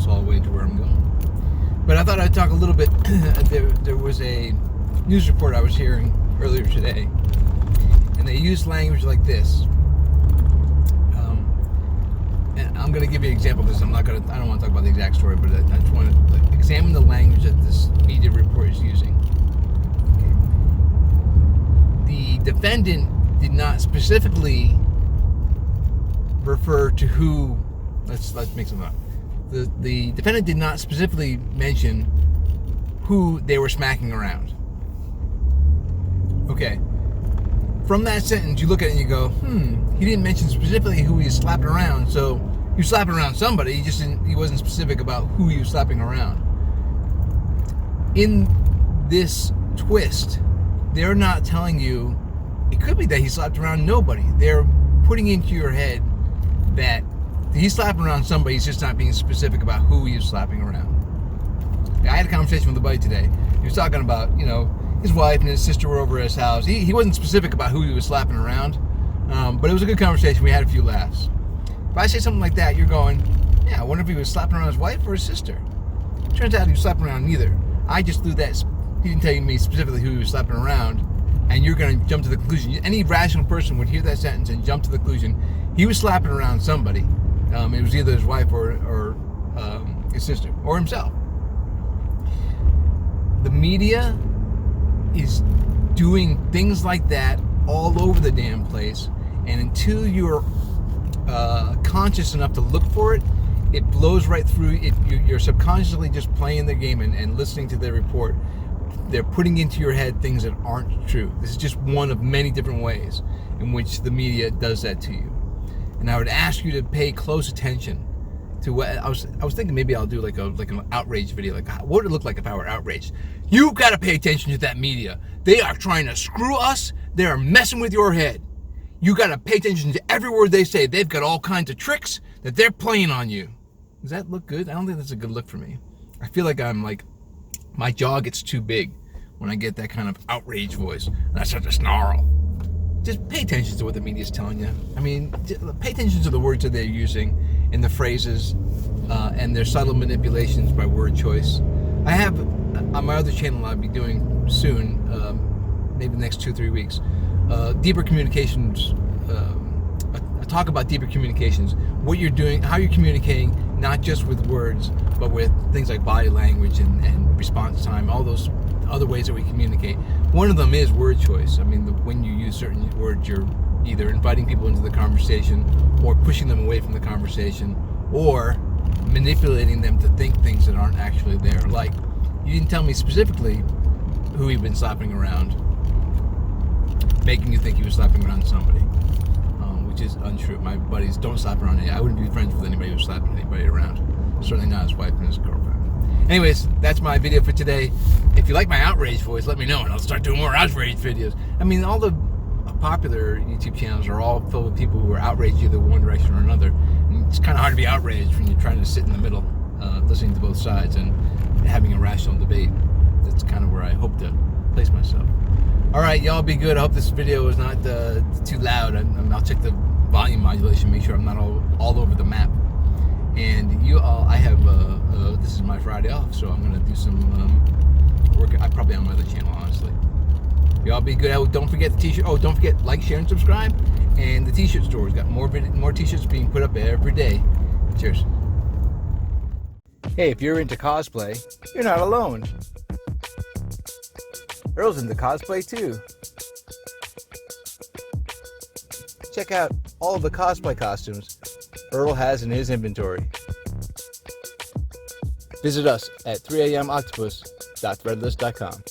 close all the way to where I'm going. But I thought I'd talk a little bit. There was a news report I was hearing earlier today, and they used language like this. And I'm going to give you an example because I don't want to talk about the exact story, but I just want to examine the language that this media report is using. Okay. The defendant did not specifically refer to who. Let's make something up. The defendant did not specifically mention who they were smacking around. Okay. From that sentence, you look at it and you go, he didn't mention specifically who he was slapping around, so he was slapping around somebody, he wasn't specific about who he was slapping around. In this twist, they're not telling you, it could be that he slapped around nobody. They're putting into your head that he's slapping around somebody, he's just not being specific about who he was slapping around. I had a conversation with a buddy today. He was talking about, his wife and his sister were over at his house. He wasn't specific about who he was slapping around, but it was a good conversation. We had a few laughs. If I say something like that, you're going, yeah, I wonder if he was slapping around his wife or his sister. Turns out he was slapping around neither. I just threw that. He didn't tell me specifically who he was slapping around, and you're going to jump to the conclusion. Any rational person would hear that sentence and jump to the conclusion he was slapping around somebody. It was either his wife or his sister or himself. The media is doing things like that all over the damn place, and until you're conscious enough to look for it, it blows right through it. You're subconsciously just playing the game and listening to their report. They're putting into your head things that aren't true. This is just one of many different ways in which the media does that to you. And I would ask you to pay close attention to what I was thinking. Maybe I'll do like an outrage video. Like, what would it look like if I were outraged? You've got to pay attention to that media. They are trying to screw us. They are messing with your head. You got to pay attention to every word they say. They've got all kinds of tricks that they're playing on you. Does that look good? I don't think that's a good look for me. I feel like my jaw gets too big when I get that kind of outrage voice and I start to snarl. Just pay attention to what the media is telling you. I mean, pay attention to the words that they're using and the phrases and their subtle manipulations by word choice. I have on my other channel I'll be doing soon, maybe the next 2-3 weeks, deeper communications. I talk about deeper communications, what you're doing, how you're communicating, not just with words, but with things like body language and response time, all those other ways that we communicate. One of them is word choice. I mean, when you use certain words, you're either inviting people into the conversation or pushing them away from the conversation or manipulating them to think things that aren't actually there. Like, you didn't tell me specifically who he'd been slapping around, making you think he was slapping around somebody, which is untrue. My buddies don't slap around anybody. I wouldn't be friends with anybody who's slapping anybody around. Certainly not his wife and his girlfriend. Anyways, that's my video for today. If you like my outrage voice, let me know and I'll start doing more outrage videos. I mean, all the popular YouTube channels are all filled with people who are outraged either one direction or another. And it's kind of hard to be outraged when you're trying to sit in the middle, listening to both sides and having a rational debate. That's kind of where I hope to place myself. All right, y'all be good. I hope this video is not too loud. I'll check the volume modulation, make sure I'm not all over the map. And you all, I have, this is my Friday off, so I'm going to do some work. I'm probably on my other channel, honestly. Y'all be good. Don't forget the t-shirt. Oh, don't forget, like, share, and subscribe. And the t-shirt store's got more t-shirts being put up every day. Cheers. Hey, if you're into cosplay, you're not alone. Earl's into cosplay too. Check out all of the cosplay costumes Earl has in his inventory. Visit us at 3amoctopus.threadless.com.